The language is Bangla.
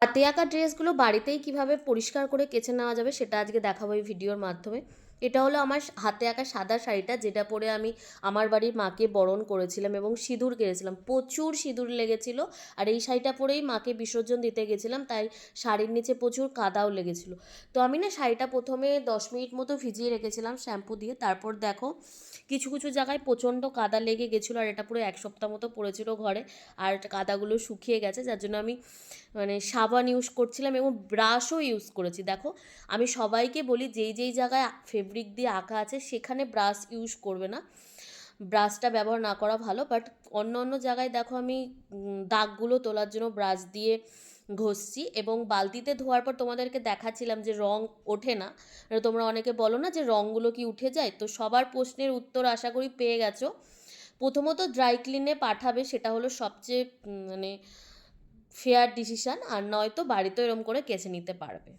হাতে আঁকা ড্রেসগুলো বাড়িতেই কিভাবে পরিষ্কার করে কেচে নেওয়া যাবে সেটা আজকে দেখাবো এই ভিডিওর মাধ্যমে। এটা হলো আমার হাতে আঁকা সাদা শাড়িটা, যেটা পরে আমি আমার বাড়ির মাকে বরণ করেছিলাম এবং সিঁদুর কেড়েছিলাম, প্রচুর সিঁদুর লেগেছিল। আর এই শাড়িটা পরেই মাকে বিসর্জন দিতে গেছিলাম, তাই শাড়ির নিচে প্রচুর কাদাও লেগেছিল। তো আমি না শাড়িটা প্রথমে 10 মিনিট মতো ভিজিয়ে রেখেছিলাম শ্যাম্পু দিয়ে। তারপর দেখো কিছু কিছু জায়গায় প্রচণ্ড কাদা লেগে গেছিলো, আর এটা পুরো 1 সপ্তাহ মতো পড়েছিল ঘরে। আর কাদাগুলো শুকিয়ে গেছে, যার জন্য আমি সাবান ইউজ করছিলাম এবং ব্রাশও ইউজ করেছি। দেখো, আমি সবাইকে বলি যেই যেই জায়গায় ফেব্রিক দিয়ে আঁকা আছে সেখানে ব্রাশ ইউজ করবে না, ব্রাশটা ব্যবহার না করা ভালো। বাট অন্য অন্য জায়গায় দেখো আমি দাগগুলো তোলার জন্য ব্রাশ দিয়ে ঘষছি, এবং বালতিতে ধোয়ার পর তোমাদেরকে দেখাচ্ছিলাম যে রং ওঠে না। তোমরা অনেকে বলো না যে রঙগুলো কি উঠে যায়, তো সবার প্রশ্নের উত্তর আশা করি পেয়ে গেছো। প্রথমত ড্রাই ক্লিনে পাঠাবে, সেটা হলো সবচেয়ে ফেয়ার ডিসিশান, আর নয়তো বাড়িতে এরম করে কেচে নিতে পারবে।